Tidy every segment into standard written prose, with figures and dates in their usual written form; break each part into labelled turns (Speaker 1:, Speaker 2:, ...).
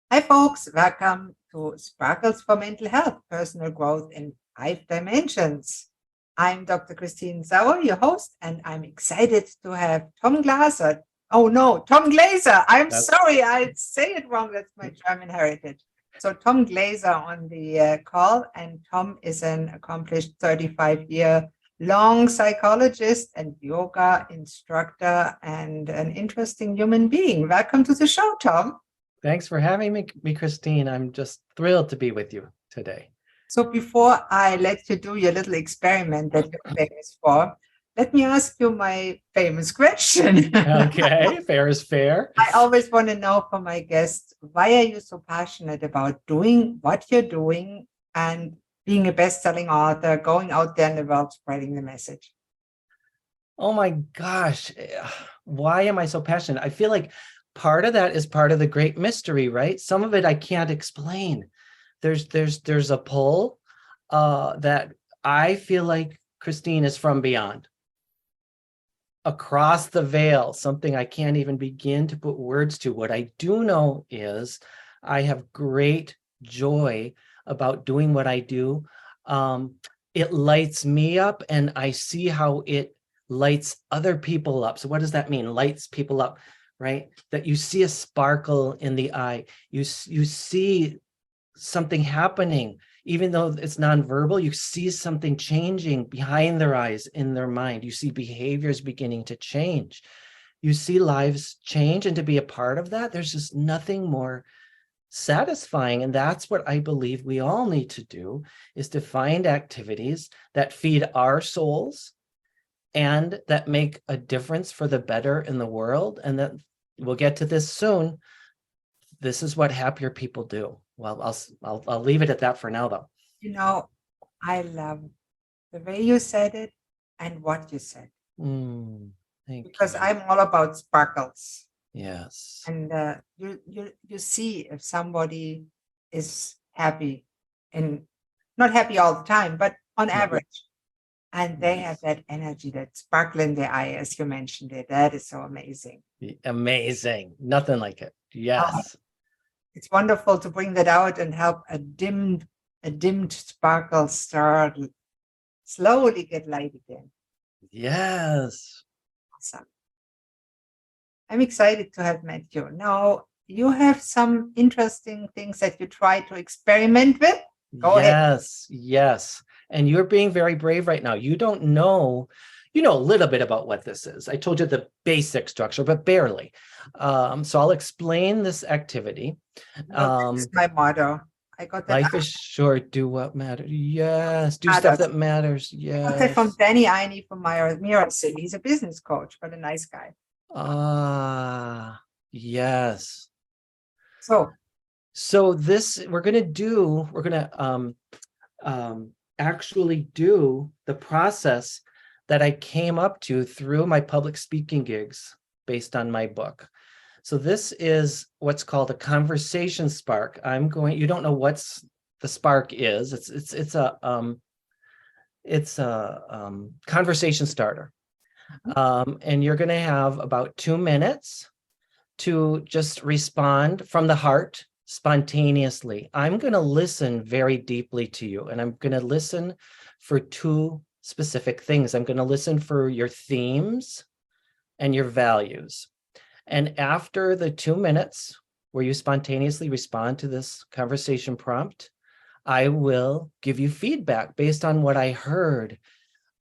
Speaker 1: Hi, folks. Welcome to Sparkles for Mental Health, Personal Growth in 5 Dimensions. I'm Dr. Christine Sauer, your host, and I'm excited to have Tom Glaser. Oh, no, Tom Glaser. I'm
Speaker 2: That's
Speaker 1: sorry, I say it wrong. That's my German heritage. So, Tom Glaser on the call, and Tom is an accomplished 35-year long psychologist and yoga instructor and an interesting human being. Welcome to the show, Tom.
Speaker 2: Thanks for having me, Christine. I'm just thrilled to be with you today.
Speaker 1: So before I let you do your little experiment that you're famous for, let me ask you my famous question.
Speaker 2: Okay, fair is fair.
Speaker 1: I always want to know from my guests, why are you so passionate about doing what you're doing and being a best-selling author, going out there in the world, spreading the message?
Speaker 2: Oh my gosh, why am I so passionate? I feel like part of that is part of the great mystery, right? Some of it I can't explain. There's a pull that I feel like, Christine, is from beyond, across the veil, something I can't even begin to put words to. What I do know is I have great joy about doing what I do. It lights me up, and I see how it lights other people up. So what does that mean? Lights people up, right? That you see a sparkle in the eye. You see something happening, even though it's nonverbal. You see something changing behind their eyes, in their mind. You see behaviors beginning to change. You see lives change, and to be a part of that, there's just nothing more satisfying. And that's what I believe we all need to do, is to find activities that feed our souls and that make a difference for the better in the world. And that we'll get to this soon. This is what happier people do. Well, I'll leave it at that for now, though.
Speaker 1: You know, I love the way you said it and what you said,
Speaker 2: Thank
Speaker 1: because
Speaker 2: you.
Speaker 1: I'm all about sparkles.
Speaker 2: Yes.
Speaker 1: And you see if somebody is happy, and not happy all the time, but on
Speaker 2: No.
Speaker 1: average, and they have that energy, that sparkle in their eye, as you mentioned it. That is so amazing.
Speaker 2: Amazing. Nothing like it.
Speaker 1: Uh,
Speaker 2: Yes.
Speaker 1: it's wonderful to bring that out and help a dimmed sparkle star slowly get light again.
Speaker 2: Yes.
Speaker 1: Awesome. I'm excited to have met you. Now, you have some interesting things that you try to experiment with. Go ahead.
Speaker 2: Yes. And you're being very brave right now. You don't know, you know a little bit about what this is. I told you the basic structure, but barely. So I'll explain this activity.
Speaker 1: Well, that's my motto. I got that.
Speaker 2: Life is short, do what matters. Yes, do stuff
Speaker 1: Matters.
Speaker 2: that matters.
Speaker 1: I got that from
Speaker 2: Yes.
Speaker 1: Danny Einey from Mirror City. He's a business coach, but a nice guy.
Speaker 2: Ah, yes.
Speaker 1: So,
Speaker 2: So this we're gonna actually do the process that I came up to through my public speaking gigs based on my book. So this is what's called a conversation spark. You don't know what's the spark is. It's a conversation starter. And you're going to have about 2 minutes to just respond from the heart spontaneously. I'm going to listen very deeply to you, and I'm going to listen for two specific things. I'm going to listen for your themes and your values. And after the 2 minutes where you spontaneously respond to this conversation prompt, I will give you feedback based on what I heard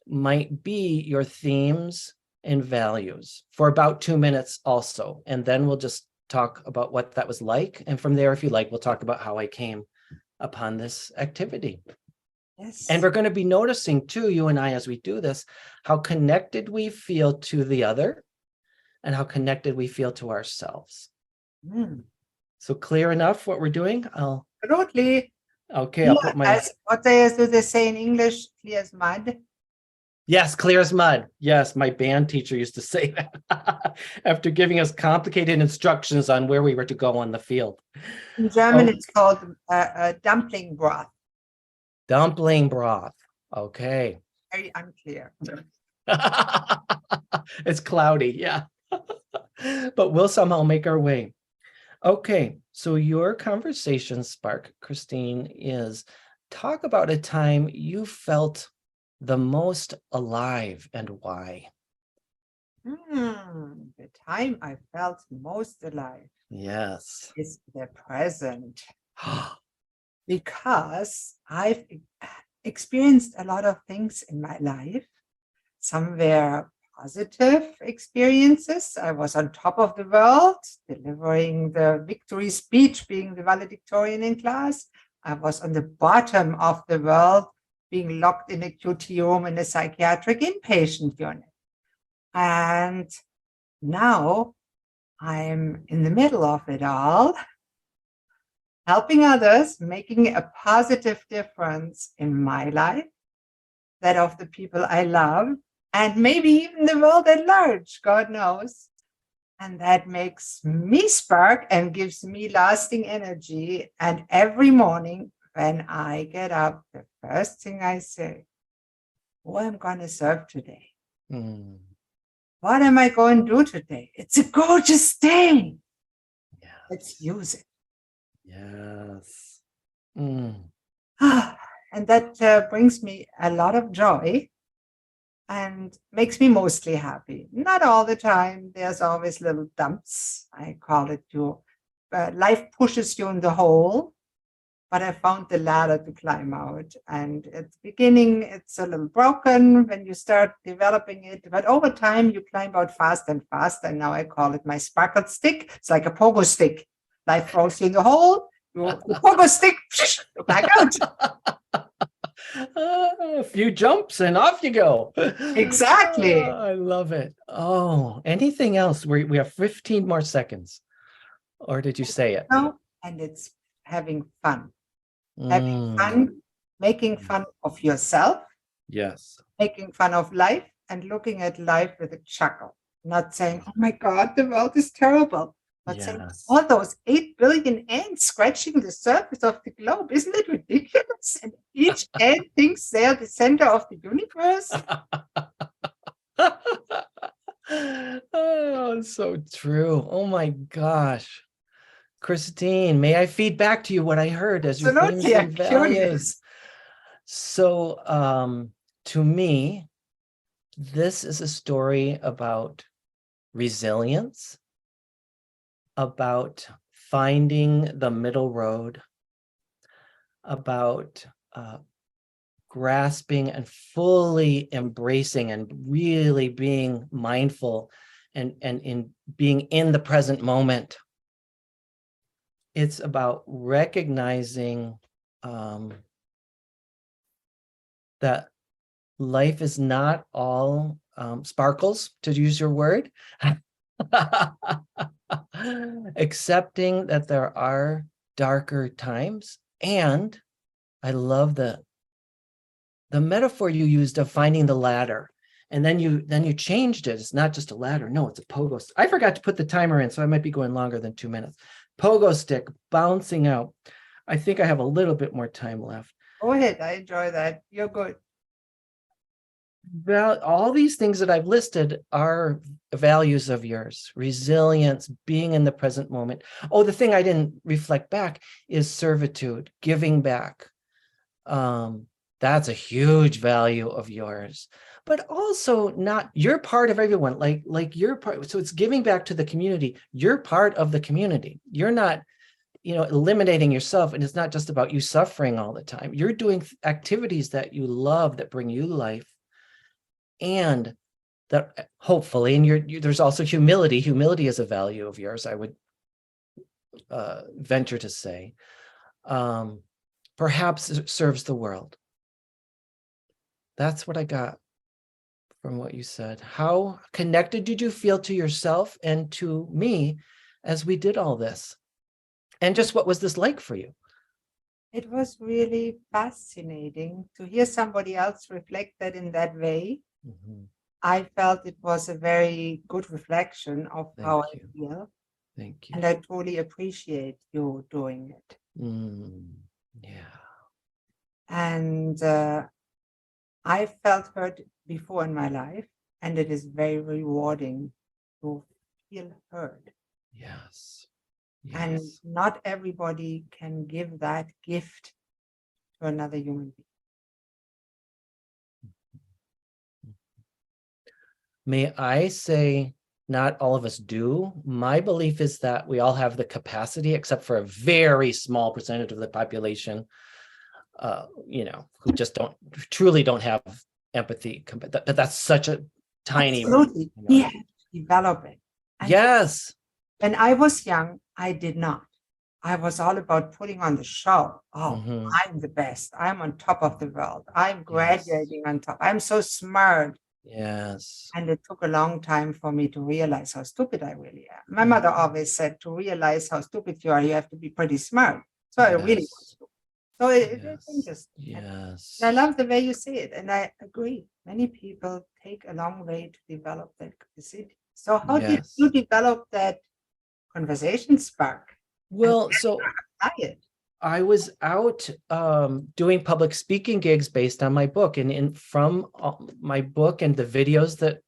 Speaker 2: might be your themes and values for about 2 minutes also. And then we'll just talk about what that was like. And from there, if you like, we'll talk about how I came upon this activity.
Speaker 1: yes.
Speaker 2: And we're going to be noticing too, you and I, as we do this, how connected we feel to the other and how connected we feel to ourselves. So clear enough what we're doing?
Speaker 1: Absolutely.
Speaker 2: Okay, I'll put my...
Speaker 1: What do they say in English? Clear as mud.
Speaker 2: Yes, clear as mud. Yes, my band teacher used to say that after giving us complicated instructions on where we were to go on the field.
Speaker 1: In German, it's called dumpling broth.
Speaker 2: Dumpling broth. Okay.
Speaker 1: Very unclear.
Speaker 2: It's cloudy, yeah. But we'll somehow make our way. Okay, so your conversation spark, Christine, is talk about a time you felt the most alive and why.
Speaker 1: The time I felt most alive
Speaker 2: Yes.
Speaker 1: is the present, because I've experienced a lot of things in my life. Some were positive experiences. I was on top of the world, delivering the victory speech, being the valedictorian in class. I was on the bottom of the world, being locked in a QT room in a psychiatric inpatient unit. And now I'm in the middle of it all, helping others, making a positive difference in my life, that of the people I love, and maybe even the world at large, God knows. And that makes me spark and gives me lasting energy. And every morning when I get up, the first thing I say, who am I going to serve today?
Speaker 2: Mm,
Speaker 1: What am I going to do today? It's a gorgeous day. Let's
Speaker 2: yes.
Speaker 1: use it.
Speaker 2: Yes. Mm,
Speaker 1: And that brings me a lot of joy and makes me mostly happy. Not all the time. There's always little dumps. I call it life pushes you in the hole, but I found the ladder to climb out. And at the beginning, it's a little broken when you start developing it, but over time, you climb out fast and fast. And now I call it my sparkle stick. It's like a pogo stick. Life throws you in the hole. The pogo stick, back out.
Speaker 2: a few jumps and off you go.
Speaker 1: Exactly.
Speaker 2: I love it. Oh, anything else? We have 15 more seconds. Or did you say it?
Speaker 1: No, and it's having fun. Having
Speaker 2: Mm,
Speaker 1: fun, making fun of yourself,
Speaker 2: yes.
Speaker 1: making fun of life, and looking at life with a chuckle. Not saying, oh my God, the world is terrible, but saying,
Speaker 2: Yes.
Speaker 1: all those 8 billion ants scratching the surface of the globe, isn't it ridiculous? And each ant thinks they're the center of the universe.
Speaker 2: Oh, so true. Oh my gosh. Christine, may I feed back to you what I heard as your themes
Speaker 1: Absolutely,
Speaker 2: and
Speaker 1: I'm
Speaker 2: values?
Speaker 1: curious.
Speaker 2: So, to me, this is a story about resilience, about finding the middle road, about grasping and fully embracing and really being mindful and in being in the present moment. It's about recognizing that life is not all sparkles, to use your word. Accepting that there are darker times. And I love the metaphor you used of finding the ladder. And then you changed it. It's not just a ladder. No, it's a pogo stick. I forgot to put the timer in, so I might be going longer than 2 minutes. Pogo stick bouncing out. I think I have a little bit more time left.
Speaker 1: Go ahead, I enjoy that. You're good.
Speaker 2: Well, all these things that I've listed are values of yours: resilience, being in the present moment. Oh, the thing I didn't reflect back is servitude, giving back. That's a huge value of yours, but also not, you're part of everyone, like you're part. So it's giving back to the community. You're part of the community. You're not, eliminating yourself, and it's not just about you suffering all the time. You're doing activities that you love, that bring you life, and that hopefully, and there's also humility. Humility is a value of yours, I would venture to say. Perhaps it serves the world. That's what I got from what you said. How connected did you feel to yourself and to me as we did all this? And just what was this like for you?
Speaker 1: It was really fascinating to hear somebody else reflect that in that way.
Speaker 2: Mhm.
Speaker 1: I felt it was a very good reflection of how
Speaker 2: Thank
Speaker 1: I
Speaker 2: you.
Speaker 1: feel,
Speaker 2: Thank you.
Speaker 1: and I totally appreciate you doing it.
Speaker 2: Yeah.
Speaker 1: And I felt hurt before in my life, and it is very rewarding to feel heard.
Speaker 2: Yes.
Speaker 1: And
Speaker 2: Yes.
Speaker 1: not everybody can give that gift to another human being.
Speaker 2: May I say, not all of us do. My belief is that we all have the capacity, except for a very small percentage of the population, who just truly don't have empathy. But that's such a tiny.
Speaker 1: Absolutely. We have to develop it. And
Speaker 2: Yes.
Speaker 1: when I was young, I did not. I was all about putting on the show. Oh, I'm the best. I'm on top of the world. I'm graduating on top. I'm so smart.
Speaker 2: Yes.
Speaker 1: And it took a long time for me to realize how stupid I really am. My mother always said, to realize how stupid you are, you have to be pretty smart. So I really was. So it's interesting.
Speaker 2: Yes.
Speaker 1: And I love the way you say it. And I agree. Many people take a long way to develop that capacity. So how did you develop that conversation spark?
Speaker 2: Well, so
Speaker 1: apply it?
Speaker 2: I was out doing public speaking gigs based on my book, and from my book and the videos that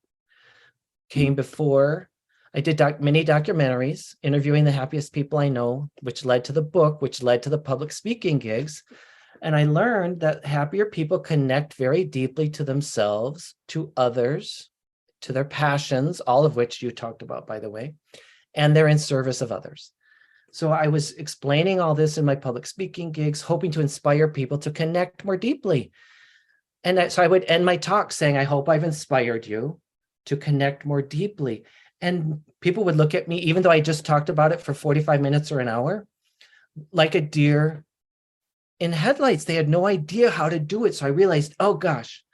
Speaker 2: came before, I did many documentaries interviewing the happiest people I know, which led to the book, which led to the public speaking gigs. And I learned that happier people connect very deeply to themselves, to others, to their passions, all of which you talked about, by the way, and they're in service of others. So I was explaining all this in my public speaking gigs, hoping to inspire people to connect more deeply. And so I would end my talk saying, I hope I've inspired you to connect more deeply. And people would look at me, even though I just talked about it for 45 minutes or an hour, like a deer in headlights. They had no idea how to do it. So I realized, oh gosh,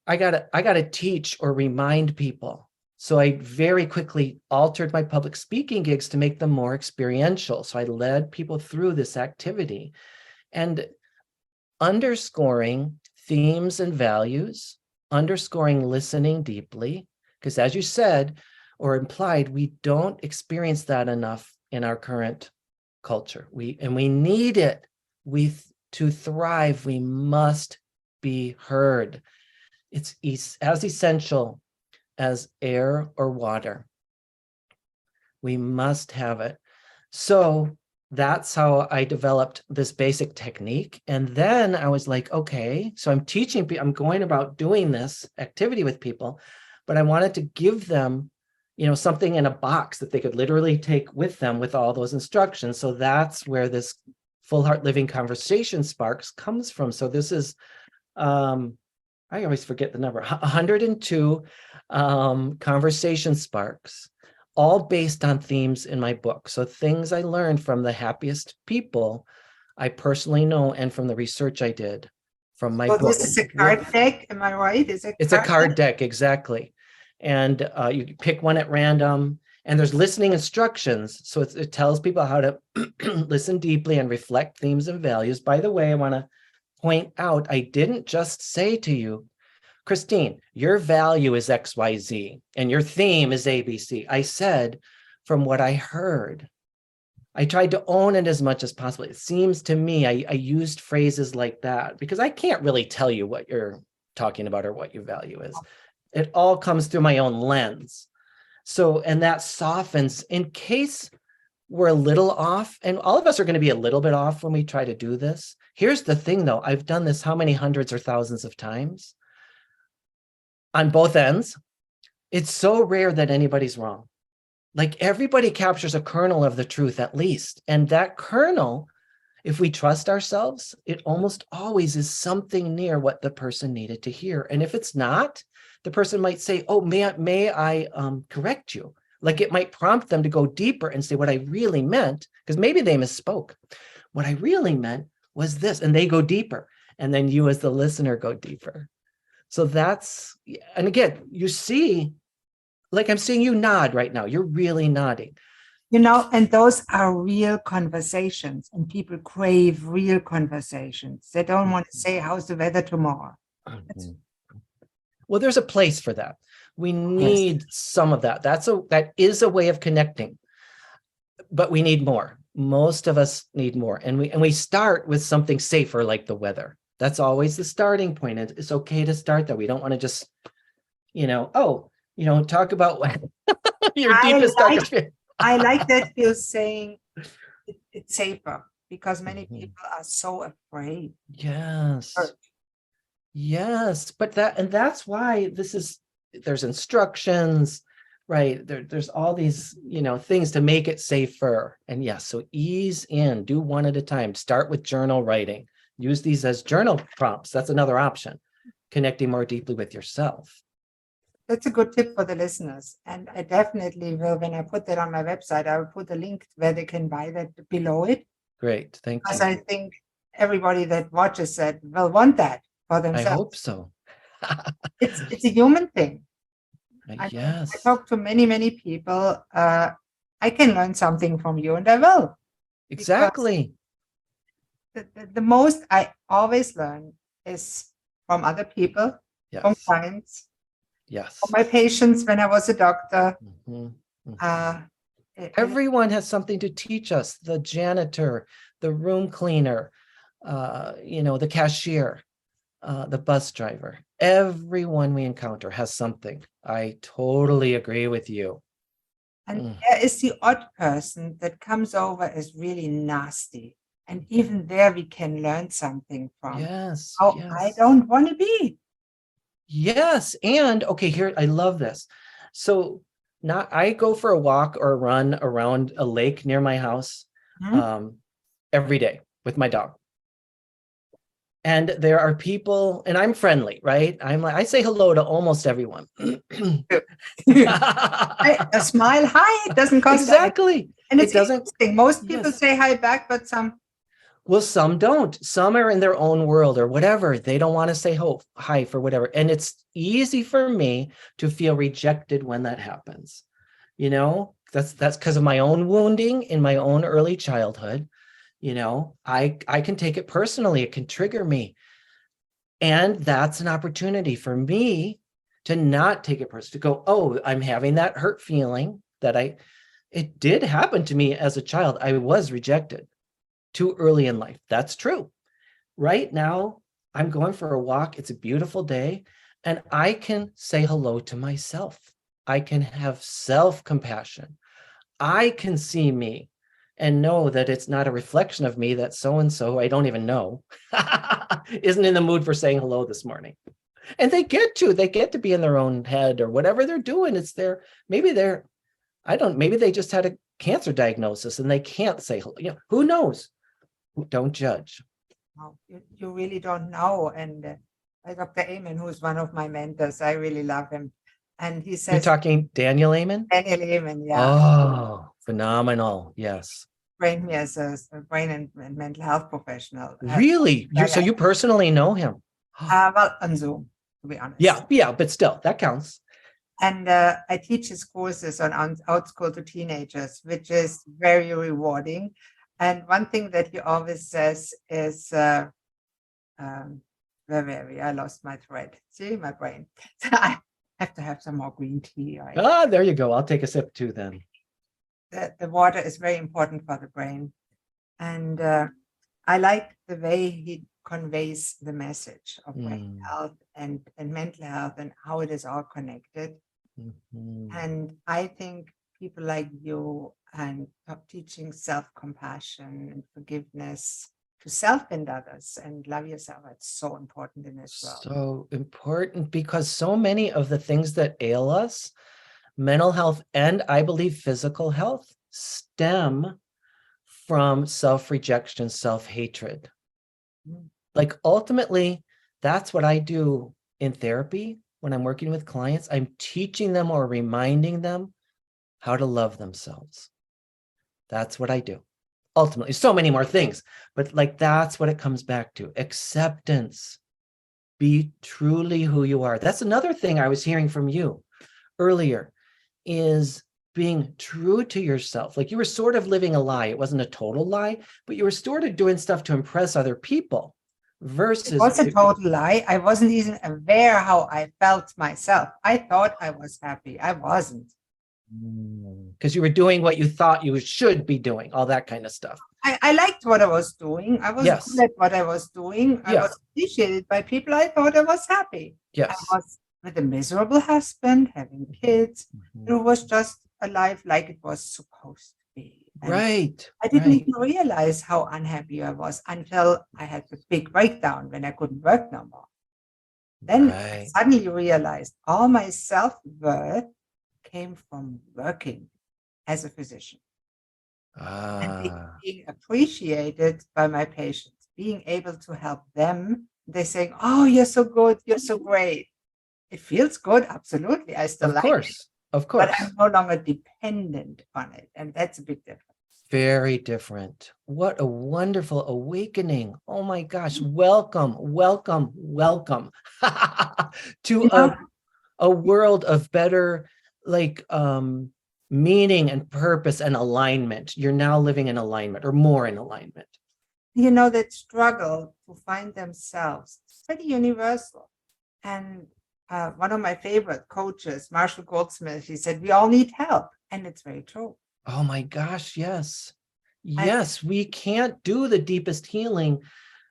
Speaker 2: I gotta teach or remind people. So I very quickly altered my public speaking gigs to make them more experiential. So I led people through this activity and underscoring themes and values, underscoring listening deeply, because as you said or implied, we don't experience that enough in our current culture. We need it. To thrive, we must be heard. It's as essential as air or water. We must have it. So that's how I developed this basic technique. And then I was like, okay, so I'm teaching people, I'm going about doing this activity with people, but I wanted to give them, something in a box that they could literally take with them with all those instructions. So that's where this Full Heart Living Conversation Sparks comes from. So this is, I always forget the number, 102 conversation sparks, all based on themes in my book. So things I learned from the happiest people I personally know and from the research I did from my book.
Speaker 1: This is a card deck, am I right?
Speaker 2: It's a card deck, exactly. And you pick one at random, and there's listening instructions. So it tells people how to listen deeply and reflect themes and values. By the way, I want to point out, I didn't just say to you, Christine, your value is XYZ and your theme is ABC. I said, from what I heard, I tried to own it as much as possible. It seems to me I used phrases like that because I can't really tell you what you're talking about or what your value is. It all comes through my own lens. So, and that softens in case we're a little off, and all of us are going to be a little bit off when we try to do this. Here's the thing though, I've done this how many hundreds or thousands of times on both ends. It's so rare that anybody's wrong. Like everybody captures a kernel of the truth at least. And that kernel, if we trust ourselves, it almost always is something near what the person needed to hear. And if it's not, the person might say, oh, may I correct you? Like it might prompt them to go deeper and say what I really meant, because maybe they misspoke. What I really meant was this, and they go deeper. And then you as the listener go deeper. So that's, and again, you see, like I'm seeing you nod right now. You're really nodding.
Speaker 1: And those are real conversations, and people crave real conversations. They don't want to say, how's the weather tomorrow?
Speaker 2: Well, there's a place for that. We need some of that. That is a way of connecting, but we need more. Most of us need more. And we start with something safer like the weather. That's always the starting point. It's okay to start that. We don't want to just, talk about your deepest, darkest fear.
Speaker 1: I like that you're saying it's safer because many
Speaker 2: Mhm.
Speaker 1: people are so afraid.
Speaker 2: Yes. Yes, but that's why there's instructions, right? There's all these, things to make it safer. And yes, so ease in, do one at a time. Start with journal writing. Use these as journal prompts. That's another option. Connecting more deeply with yourself.
Speaker 1: That's a good tip for the listeners. And I definitely will, when I put that on my website, I will put a link where they can buy that below it.
Speaker 2: Great, thank
Speaker 1: Because
Speaker 2: you.
Speaker 1: I think everybody that watches that will want that for
Speaker 2: I
Speaker 1: themselves.
Speaker 2: hope so.
Speaker 1: It's a human thing. I mean, I
Speaker 2: Yes,
Speaker 1: talk to many, many people. I can learn something from you, and I will. Because
Speaker 2: exactly.
Speaker 1: the most I always learn is from other people, from
Speaker 2: Yes,
Speaker 1: clients, from
Speaker 2: yes.
Speaker 1: my patients when I was a doctor.
Speaker 2: Mhm, mhm.
Speaker 1: Uh, and
Speaker 2: Everyone has something to teach us. The janitor, the room cleaner, the cashier, the bus driver. Everyone we encounter has something. I totally agree with you.
Speaker 1: and
Speaker 2: Mm,
Speaker 1: there is the odd person that comes over as really nasty. And even there we can learn something from
Speaker 2: yes,
Speaker 1: how I
Speaker 2: yes,
Speaker 1: don't want to be.
Speaker 2: yes. And okay, here, I love this. So I go for a walk or a run around a lake near my house
Speaker 1: Hmm?
Speaker 2: um, every day with my dog. And there are people, and I'm friendly, right? I say hello to almost everyone.
Speaker 1: A smile, hi, it doesn't cost anything.
Speaker 2: Exactly.
Speaker 1: And
Speaker 2: It
Speaker 1: it's
Speaker 2: doesn't,
Speaker 1: interesting. Most people
Speaker 2: yes.
Speaker 1: say hi back, but some
Speaker 2: Well, some don't. Some are in their own world or whatever. They don't want to say hi for whatever. And it's easy for me to feel rejected when that happens. That's because of my own wounding in my own early childhood. I can take it personally. It can trigger me. And that's an opportunity for me to not take it personally, to go, oh, I'm having that hurt feeling it did happen to me as a child. I was rejected too early in life. That's true. Right now, I'm going for a walk. It's a beautiful day, and I can say hello to myself. I can have self-compassion. I can see me and know that it's not a reflection of me that so-and-so I don't even know isn't in the mood for saying hello this morning. And they get to be in their own head or whatever they're doing. Maybe they just had a cancer diagnosis and they can't say hello. Who knows? Don't judge.
Speaker 1: no, you really don't know. And Dr. Amen, who's one of my mentors, I really love him. And he
Speaker 2: You're
Speaker 1: says,
Speaker 2: talking Daniel Amen?
Speaker 1: Daniel Amen, yeah,
Speaker 2: Oh, phenomenal. Yes.
Speaker 1: trained me as a brain and mental health professional.
Speaker 2: Really? So you personally know him?
Speaker 1: Well, on Zoom, to be honest.
Speaker 2: Yeah, but still, that counts.
Speaker 1: And I teach his courses on out school to teenagers, which is very rewarding. And one thing that he always says is, where were we? I lost my thread. See, my brain. I have to have some more green tea.
Speaker 2: There you go. I'll take a sip too then.
Speaker 1: The water is very important for the brain. And I like the way he conveys the message of brain health and mental health and how it is all connected.
Speaker 2: Mhm.
Speaker 1: And I think people like you and teaching self-compassion and forgiveness to self and others and love yourself, it's so important in this world.
Speaker 2: So important because so many of the things that ail us, mental health and I believe physical health, stem from self-rejection, self-hatred.
Speaker 1: Mm.
Speaker 2: Like ultimately, that's what I do in therapy when I'm working with clients. I'm teaching them or reminding them how to love themselves. That's what I do. Ultimately, so many more things, but like that's what it comes back to. Acceptance. Be truly who you are. That's another thing I was hearing from you earlier is being true to yourself. Like you were sort of living a lie. It wasn't a total lie, but you were sort of doing stuff to impress other people
Speaker 1: It
Speaker 2: versus
Speaker 1: was a total lie. I wasn't even aware how I felt myself. I thought I was happy. I wasn't.
Speaker 2: because you were doing what you thought you should be doing, all that kind of stuff.
Speaker 1: I liked what I was doing. I was good
Speaker 2: Yes.
Speaker 1: at what I was doing. I
Speaker 2: Yeah.
Speaker 1: was appreciated by people. I thought I was happy. I
Speaker 2: Yes.
Speaker 1: was with a miserable husband, having kids.
Speaker 2: Mhm.
Speaker 1: It was just a life like it was supposed to be. And
Speaker 2: Right.
Speaker 1: I didn't
Speaker 2: Right.
Speaker 1: even realize how unhappy I was until I had the big breakdown when I couldn't work no more. Then I
Speaker 2: Right.
Speaker 1: suddenly realized all my self-worth came from working as a physician and
Speaker 2: Ah,
Speaker 1: being appreciated by my patients, being able to help them. They saying, "Oh, you're so good, you're so great." It feels good, absolutely. I still
Speaker 2: of
Speaker 1: like it,
Speaker 2: course. Of
Speaker 1: but I'm
Speaker 2: course.
Speaker 1: no longer dependent on it, and that's a big difference.
Speaker 2: Very different. What a wonderful awakening. Oh my gosh. Welcome, welcome, welcome to
Speaker 1: You know,
Speaker 2: a world of better like meaning and purpose and alignment. You're now living in alignment or more in alignment.
Speaker 1: that struggle to find themselves, it's pretty universal. And one of my favorite coaches, Marshall Goldsmith, he said, we all need help. And it's very true.
Speaker 2: Oh my gosh, yes.
Speaker 1: And,
Speaker 2: Yes, we can't do the deepest healing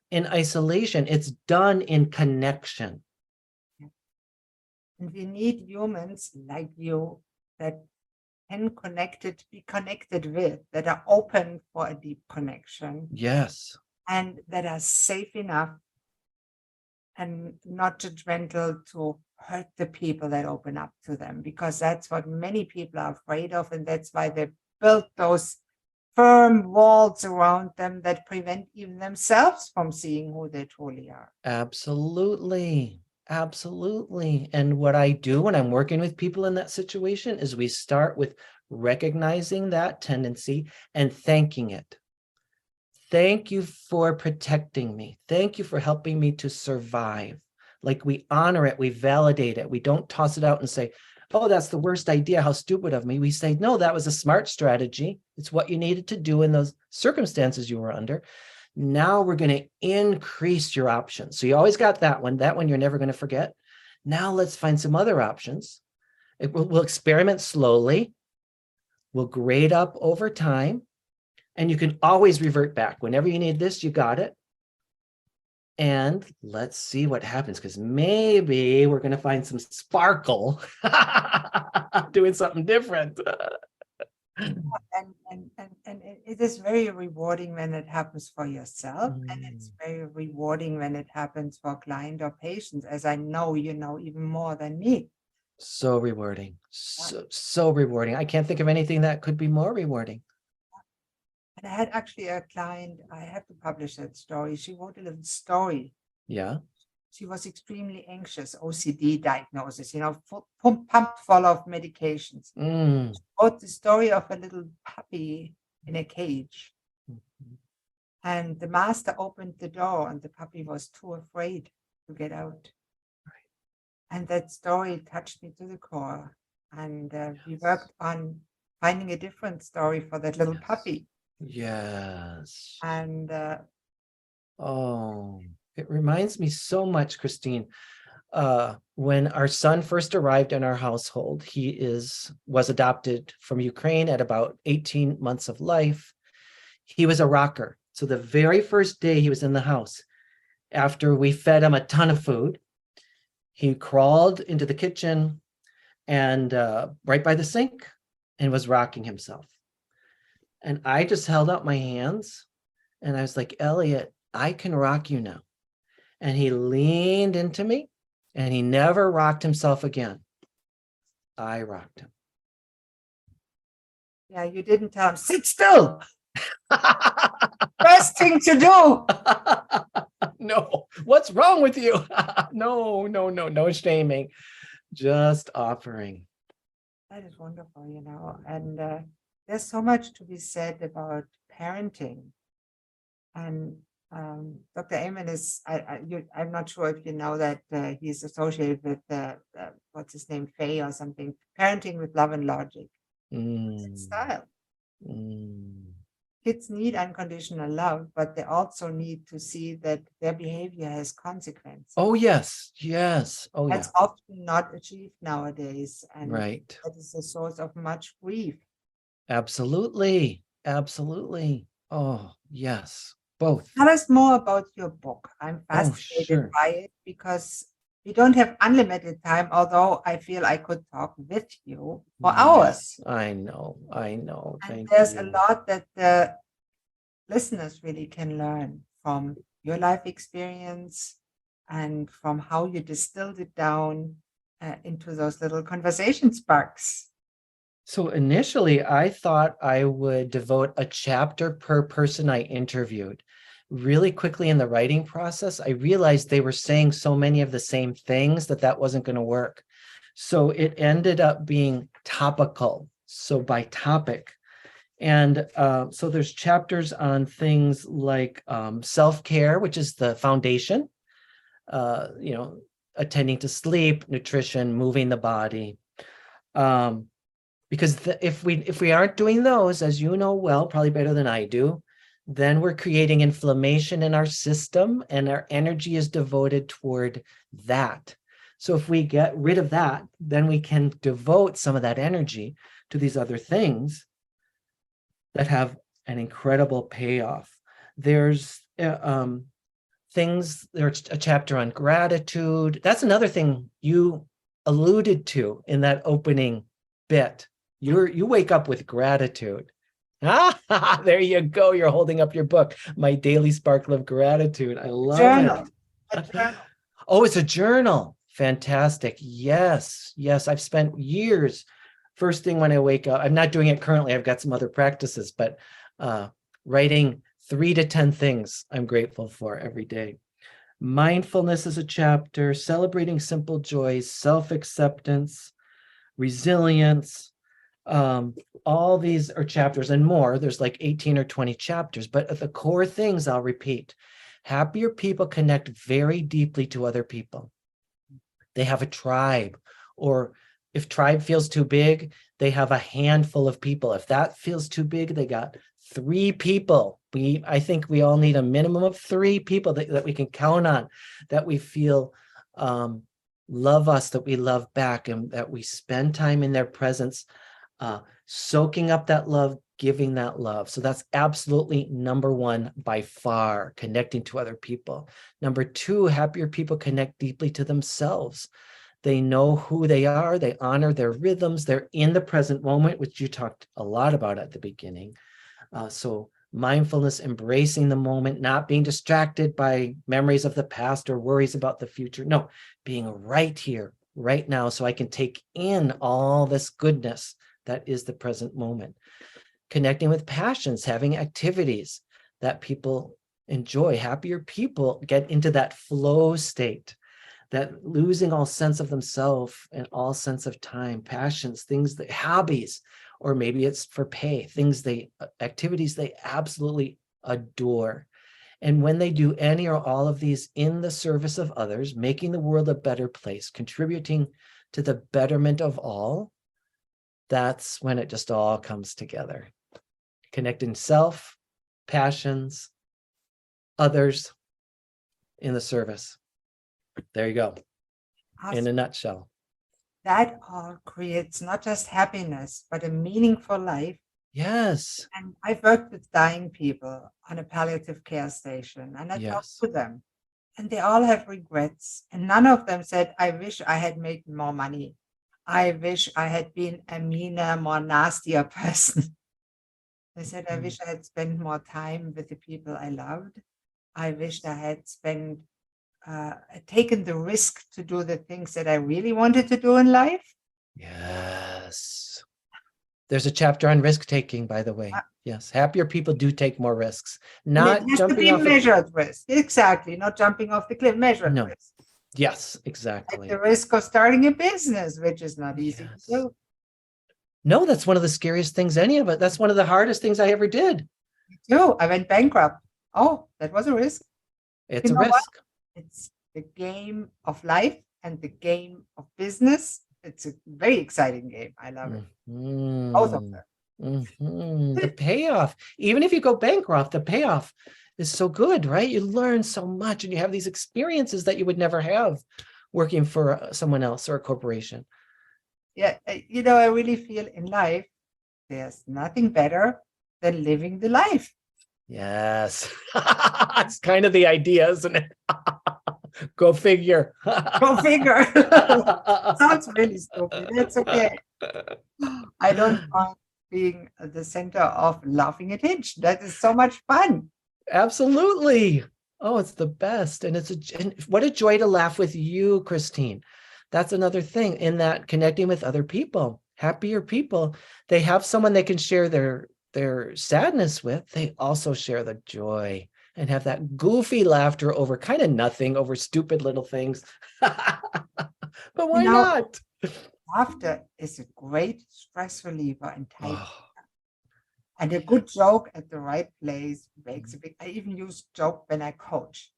Speaker 2: in isolation. It's done in connection.
Speaker 1: and we need humans like you that can be connected with, that are open for a deep connection
Speaker 2: Yes.
Speaker 1: and that are safe enough and not judgmental to hurt the people that open up to them, because that's what many people are afraid of. And that's why they built those firm walls around them that prevent even themselves from seeing who they truly are.
Speaker 2: Absolutely. Absolutely. And what I do when I'm working with people in that situation is we start with recognizing that tendency and thanking it. Thank you for protecting me. Thank you for helping me to survive. Like we honor it, we validate it. We don't toss it out and say, oh, that's the worst idea. How stupid of me. We say, no, that was a smart strategy. It's what you needed to do in those circumstances you were under. Now we're going to increase your options. So you always got that one you're never going to forget. Now let's find some other options. We'll experiment slowly. We'll grade up over time. And you can always revert back. Whenever you need this, you got it. And let's see what happens, because maybe we're going to find some sparkle doing something different.
Speaker 1: And it is very rewarding when it happens for yourself. And it's very rewarding when it happens for client or patients, as I know you know even more than me.
Speaker 2: So rewarding. So rewarding. I can't think of anything that could be more rewarding.
Speaker 1: And I had actually a client, I have to publish that story. She wrote a little story.
Speaker 2: Yeah.
Speaker 1: She was extremely anxious, OCD diagnosis, pumped full of medications.
Speaker 2: Mm.
Speaker 1: She wrote the story of a little puppy in a cage. And the master opened the door and the puppy was too afraid to get out. And that story touched me to the core. And we worked on finding a different story for that little puppy.
Speaker 2: Yes.
Speaker 1: And
Speaker 2: oh, it reminds me so much, Christine. When our son first arrived in our household, he was adopted from Ukraine at about 18 months of life. He was a rocker. So the very first day he was in the house, after we fed him a ton of food, he crawled into the kitchen and right by the sink and was rocking himself. And I just held out my hands and I was like, Elliot, I can rock you now. And he leaned into me and he never rocked himself again. I rocked him.
Speaker 1: yeah, you didn't tell him, sit still. Best thing to do.
Speaker 2: No, what's wrong with you? No shaming, just offering.
Speaker 1: That is wonderful, and there's so much to be said about parenting. And Dr. Amen I'm not sure if you know that he's associated with what's his name, Faye or something, parenting with love and logic. Style. Kids need unconditional love, but they also need to see that their behavior has consequences.
Speaker 2: Oh, yes. Oh,
Speaker 1: That's
Speaker 2: yeah.
Speaker 1: often not achieved nowadays. And
Speaker 2: right.
Speaker 1: That is a source of much grief.
Speaker 2: Absolutely. Oh, yes. Both.
Speaker 1: Tell us more about your book. I'm
Speaker 2: Oh,
Speaker 1: fascinated
Speaker 2: sure.
Speaker 1: by it because We don't have unlimited time, although I feel I could talk with you for
Speaker 2: Yes,
Speaker 1: hours.
Speaker 2: I know.
Speaker 1: And
Speaker 2: Thank
Speaker 1: there's a
Speaker 2: you.
Speaker 1: lot that the listeners really can learn from your life experience and from how you distilled it down into those little conversation sparks.
Speaker 2: So initially, I thought I would devote a chapter per person I interviewed. Really quickly in the writing process, I realized they were saying so many of the same things that wasn't going to work. So it ended up being topical, so by topic. And so there's chapters on things like self-care, which is the foundation, attending to sleep, nutrition, moving the body. Because if we aren't doing those, as you know well, probably better than I do, then we're creating inflammation in our system and our energy is devoted toward that. So if we get rid of that, then we can devote some of that energy to these other things that have an incredible payoff. There's there's a chapter on gratitude. That's another thing you alluded to in that opening bit. You wake up with gratitude. Ah, there you go. You're holding up your book, My Daily Sparkle of Gratitude. I love
Speaker 1: Journal.
Speaker 2: it.
Speaker 1: A journal.
Speaker 2: Oh, it's a journal. Fantastic. Yes. I've spent years. First thing when I wake up, I'm not doing it currently. I've got some other practices, but writing 3 to 10 things I'm grateful for every day. Mindfulness is a chapter, celebrating simple joys, self-acceptance, resilience. All these are chapters and more. There's like 18 or 20 chapters, but the core things I'll repeat. Happier people connect very deeply to other people. They have a tribe, or if tribe feels too big, they have a handful of people. If that feels too big, they got 3 people. I think we all need a minimum of 3 people that we can count on, that we feel love us, that we love back, and that we spend time in their presence, soaking up that love, giving that love. So that's absolutely number 1 by far, connecting to other people. Number 2, happier people connect deeply to themselves. They know who they are. They honor their rhythms. They're in the present moment, which you talked a lot about at the beginning. So mindfulness, embracing the moment, not being distracted by memories of the past or worries about the future. No, being right here, right now, so I can take in all this goodness that is the present moment. Connecting with passions, having activities that people enjoy. Happier people get into that flow state, that losing all sense of themselves and all sense of time, passions, things that hobbies, or maybe it's for pay, activities they absolutely adore. And when they do any or all of these in the service of others, making the world a better place, contributing to the betterment of all, that's when it just all comes together. Connecting self, passions, others in the service. There you go. In a nutshell.
Speaker 1: That all creates not just happiness, but a meaningful life.
Speaker 2: Yes.
Speaker 1: And I've worked with dying people on a palliative care station, and I talked
Speaker 2: Yes.
Speaker 1: to them, and they all have regrets. And none of them said, I wish I had made more money. I wish I had been a meaner, more nastier person. They said, I wish I had spent more time with the people I loved. I wished I had taken the risk to do the things that I really wanted to do in life.
Speaker 2: Yes. There's a chapter on risk taking, by the way. Yes. Happier people do take more risks. Not jumping off
Speaker 1: measured risk. Exactly. Not jumping off the cliff, measured risk.
Speaker 2: Yes,
Speaker 1: Like
Speaker 2: exactly.
Speaker 1: the risk of starting a business, which is not easy to do.
Speaker 2: No, that's one of the scariest things that's one of the hardest things I ever did.
Speaker 1: Me too. I went bankrupt. Oh, that was a risk.
Speaker 2: It's a risk.
Speaker 1: It's the game of life and the game of business. It's a very exciting game. I love it. Both of them.
Speaker 2: The payoff, even if you go bankrupt, the payoff is so good, right? You learn so much and you have these experiences that you would never have working for someone else or a corporation.
Speaker 1: Yeah, I really feel in life, there's nothing better than living the life.
Speaker 2: Yes. It's kind of the idea, isn't it? Go figure.
Speaker 1: Go figure. Sounds really stupid. That's okay. I don't mind being at the center of laughing at Hinge. That is so much fun.
Speaker 2: Absolutely. Oh, it's the best. And and what a joy to laugh with you, Christine. That's another thing in that connecting with other people, happier people, they have someone they can share their sadness with. They also share the joy and have that goofy laughter over kind of nothing, over stupid little things. But
Speaker 1: You
Speaker 2: why
Speaker 1: know,
Speaker 2: not?
Speaker 1: laughter is a great stress reliever and type.
Speaker 2: Oh,
Speaker 1: And a good joke at the right place makes a big. I even use joke when I coach,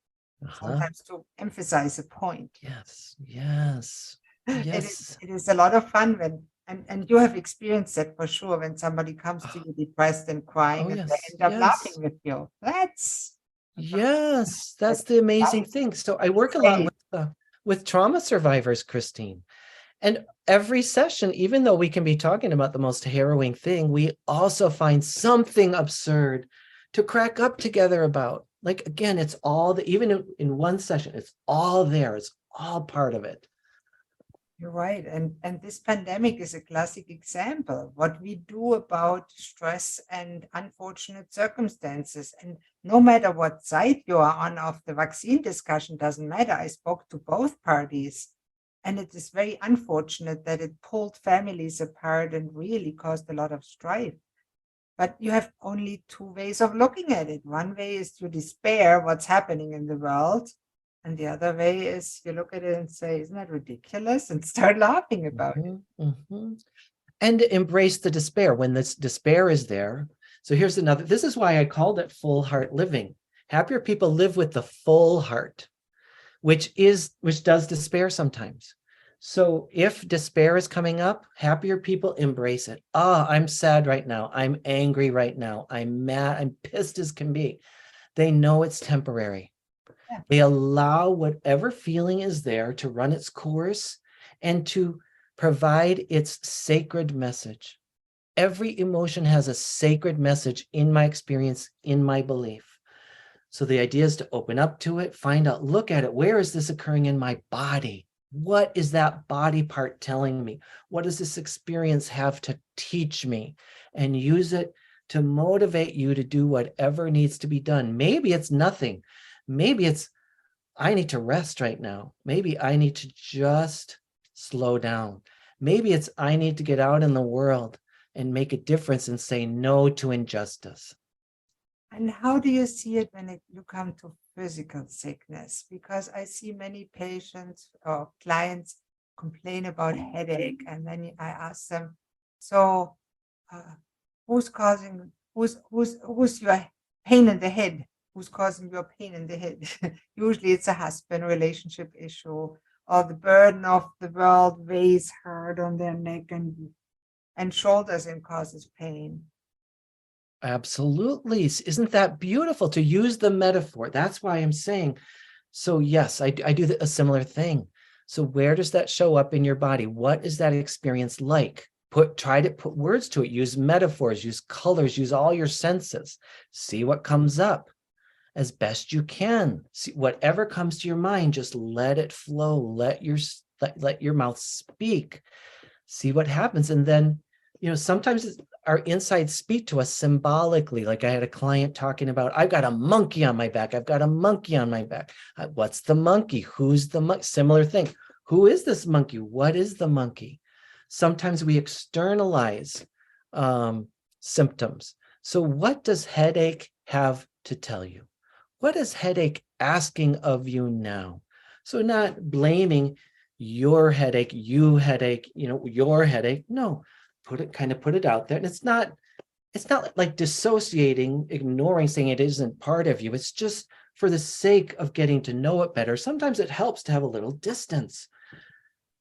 Speaker 2: uh-huh.
Speaker 1: sometimes to emphasize a point.
Speaker 2: Yes, yes, yes.
Speaker 1: It is a lot of fun when and you have experienced that for sure when somebody comes to
Speaker 2: Oh,
Speaker 1: you depressed and
Speaker 2: oh,
Speaker 1: crying and they
Speaker 2: yes,
Speaker 1: end up laughing
Speaker 2: yes.
Speaker 1: with you. That's
Speaker 2: Yes,
Speaker 1: that's
Speaker 2: that's the amazing
Speaker 1: nice.
Speaker 2: thing. So I work a lot
Speaker 1: Safe.
Speaker 2: with trauma survivors, Christine. And every session, even though we can be talking about the most harrowing thing, we also find something absurd to crack up together about. Like again, it's all even in one session, it's all there. It's all part of it.
Speaker 1: You're right. And this pandemic is a classic example. What we do about stress and unfortunate circumstances. And no matter what side you are on of the vaccine discussion, doesn't matter. I spoke to both parties. And it is very unfortunate that it pulled families apart and really caused a lot of strife. But you have only two ways of looking at it. One way is to despair what's happening in the world. And the other way is you look at it and say, isn't that ridiculous? And start laughing about it.
Speaker 2: Mhm, mhm. And embrace the despair when this despair is there. So here's another, this is why I called it full heart living. Happier people live with the full heart, which does despair sometimes. So if despair is coming up, happier people embrace it. Ah, I'm sad right now. I'm angry right now. I'm mad. I'm pissed as can be. They know it's temporary.
Speaker 1: Yeah.
Speaker 2: They allow whatever feeling is there to run its course and to provide its sacred message. Every emotion has a sacred message in my experience, in my belief. So the idea is to open up to it, find out, look at it. Where is this occurring in my body? What is that body part telling me? What does this experience have to teach me? And use it to motivate you to do whatever needs to be done. Maybe it's nothing. Maybe it's, I need to rest right now. Maybe I need to just slow down. Maybe it's, I need to get out in the world and make a difference and say no to injustice.
Speaker 1: And how do you see it when you come to physical sickness? Because I see many patients or clients complain about headache, and then I ask them, so uh, who's your pain in the head? Who's causing your pain in the head? Usually it's a husband relationship issue, or the burden of the world weighs hard on their neck and shoulders and causes pain.
Speaker 2: Absolutely. Isn't that beautiful to use the metaphor? That's why I'm saying, so yes, I do a similar thing. So where does that show up in your body? What is that experience like? Try to put words to it, use metaphors, use colors, use all your senses. See what comes up as best you can. See whatever comes to your mind, just let it flow. Let your mouth speak. See what happens. And then, sometimes our insides speak to us symbolically. Like I had a client talking about, I've got a monkey on my back. I've got a monkey on my back. What's the monkey? Who's the monkey? Similar thing. Who is this monkey? What is the monkey? Sometimes we externalize symptoms. So what does headache have to tell you? What is headache asking of you now? So not blaming your headache, your headache. No, put it out there. And it's not like dissociating, ignoring, saying it isn't part of you. It's just for the sake of getting to know it better. Sometimes it helps to have a little distance.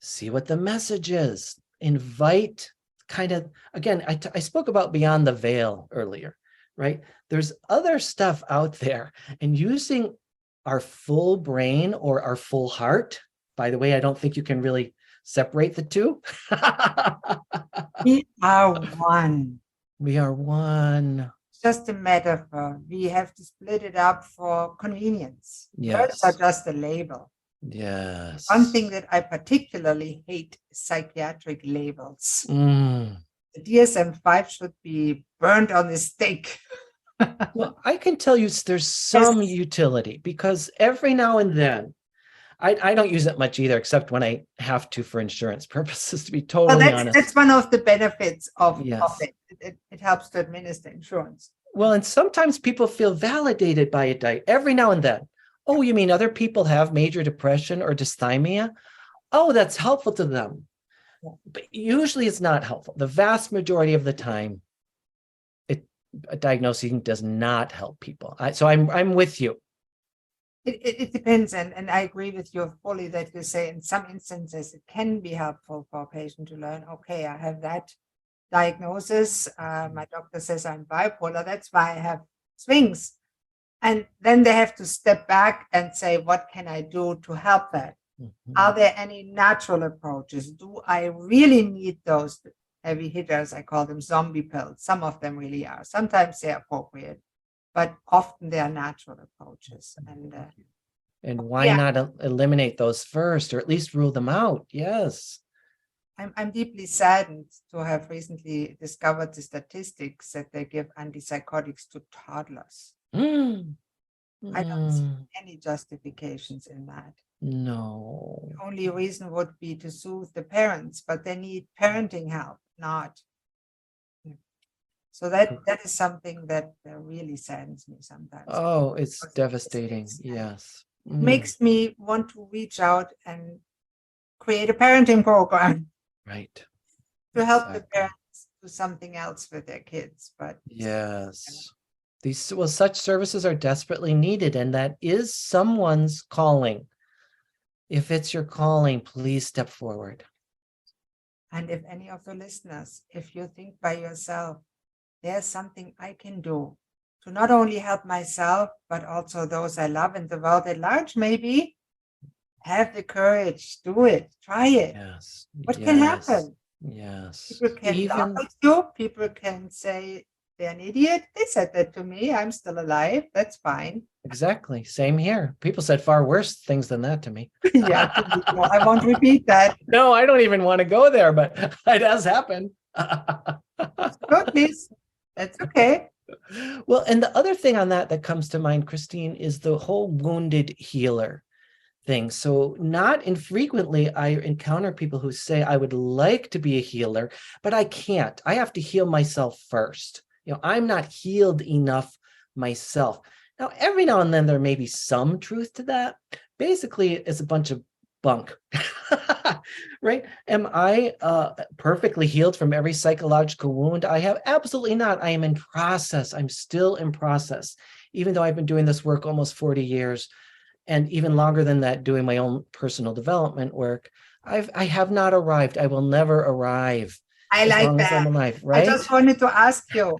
Speaker 2: See what the message is. Invite again, I spoke about beyond the veil earlier, right? There's other stuff out there, and using our full brain or our full heart. By the way, I don't think you can really separate the two.
Speaker 1: We are one.
Speaker 2: We are one.
Speaker 1: It's just a metaphor. We have to split it up for convenience. Words are
Speaker 2: Yes.
Speaker 1: just a label.
Speaker 2: Yes.
Speaker 1: One thing that I particularly hate is psychiatric labels.
Speaker 2: Mm.
Speaker 1: The DSM-5 should be burned on the stake.
Speaker 2: Well, I can tell you there's some utility, because every now and then, I don't use it much either, except when I have to for insurance purposes, to be
Speaker 1: Well,
Speaker 2: totally honest.
Speaker 1: that's one of the benefits of
Speaker 2: Yes.
Speaker 1: it. It helps to administer insurance.
Speaker 2: Well, and sometimes people feel validated by a diet every now and then. Oh, you mean other people have major depression or dysthymia? Oh, that's helpful to them. But usually it's not helpful. The vast majority of the time, diagnosing does not help people. So I'm with you.
Speaker 1: It depends, and I agree with you fully that you say in some instances it can be helpful for a patient to learn, okay, I have that diagnosis. My doctor says I'm bipolar. That's why I have swings. And then they have to step back and say, what can I do to help that? Are there any natural approaches? Do I really need those heavy hitters? I call them zombie pills. Some of them really are. Sometimes they're appropriate, but often they are natural approaches.
Speaker 2: And why not eliminate those first, or at least rule them out? Yes.
Speaker 1: I'm deeply saddened to have recently discovered the statistics that they give antipsychotics to toddlers. I don't see any justifications in that.
Speaker 2: No.
Speaker 1: The only reason would be to soothe the parents, but they need parenting help, not. So that is something that really saddens me sometimes.
Speaker 2: Oh, it's devastating. Yes.
Speaker 1: It makes me want to reach out and create a parenting program.
Speaker 2: Right.
Speaker 1: To help the parents do something else with their kids. But
Speaker 2: yes. Such services are desperately needed, and that is someone's calling. If it's your calling, please step forward.
Speaker 1: And if any of the listeners, if you think by yourself, there's something I can do to not only help myself, but also those I love in the world at large, maybe have the courage, do it, try it.
Speaker 2: Yes.
Speaker 1: What can happen?
Speaker 2: Yes.
Speaker 1: People can laugh at you. People can say they're an idiot. They said that to me. I'm still alive. That's fine.
Speaker 2: Exactly. Same here. People said far worse things than that to me.
Speaker 1: Yeah, I won't repeat that.
Speaker 2: No, I don't even want to go there, but it has happened.
Speaker 1: Good, please. That's okay.
Speaker 2: Well, and the other thing on that comes to mind, Christine, is the whole wounded healer thing. So not infrequently, I encounter people who say, I would like to be a healer, but I can't. I have to heal myself first. I'm not healed enough myself. Now, every now and then there may be some truth to that. Basically, it's a bunch of bunk, right? Am I perfectly healed from every psychological wound I have? Absolutely not. I am in process. I'm still in process, even though I've been doing this work almost 40 years. And even longer than that, doing my own personal development work. I have not arrived. I will never arrive.
Speaker 1: I like
Speaker 2: as long
Speaker 1: that.
Speaker 2: as I'm alive, right?
Speaker 1: I just wanted to ask you,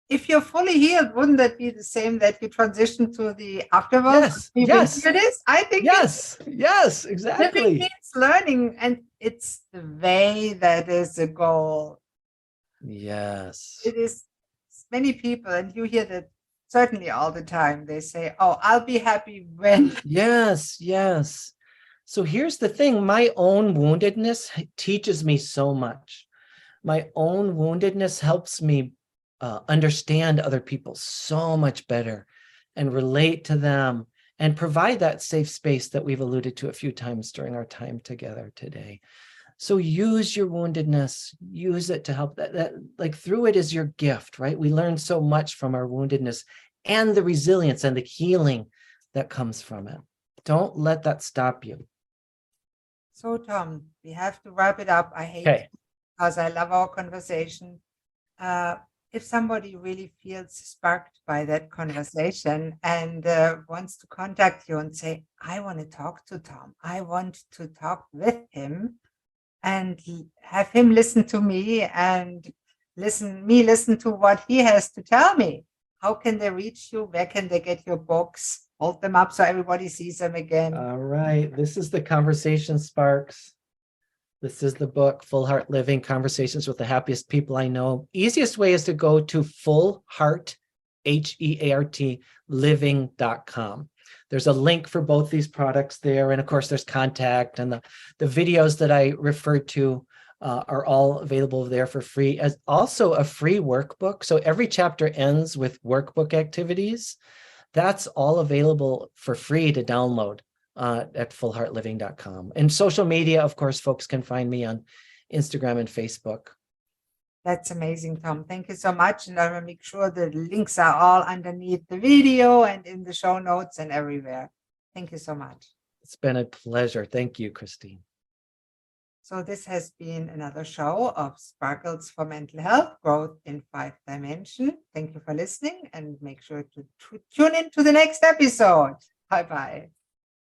Speaker 1: if you're fully healed, wouldn't that be the same that you transition to the afterworld?
Speaker 2: Yes.
Speaker 1: It is. I think
Speaker 2: yes, exactly.
Speaker 1: Living means learning, and it's the way that is the goal.
Speaker 2: Yes.
Speaker 1: It is. Many people, and you hear that certainly all the time, they say, oh, I'll be happy when.
Speaker 2: Yes. So here's the thing. My own woundedness teaches me so much. My own woundedness helps me understand other people so much better and relate to them and provide that safe space that we've alluded to a few times during our time together today. So use your woundedness, use it to help that like through it is your gift, right? We learn so much from our woundedness and the resilience and the healing that comes from it. Don't let that stop you.
Speaker 1: So, Tom, we have to wrap it up. I hate it because I love our conversation. If somebody really feels sparked by that conversation and wants to contact you and say, I want to talk to Tom, I want to talk with him and have him listen to me and listen to what he has to tell me, how can they reach you? Where can they get your books? Hold them up so everybody sees them again.
Speaker 2: All right. This is the Conversation Sparks. This is the book, Full Heart Living, Conversations with the Happiest People I Know. Easiest way is to go to fullheart, HEART, living.com. there's a link for both these products there. And of course, there's contact, and the videos that I referred to are all available there for free, as also a free workbook. So every chapter ends with workbook activities. That's all available for free to download at fullheartliving.com. And social media, of course, folks can find me on Instagram and Facebook.
Speaker 1: That's amazing, Tom. Thank you so much. And I will make sure the links are all underneath the video and in the show notes and everywhere. Thank you so much.
Speaker 2: It's been a pleasure. Thank you, Christine.
Speaker 1: So this has been another show of Sparkles for Mental Health, Growth in 5 Dimensions. Thank you for listening, and make sure to tune in to the next episode. Bye-bye.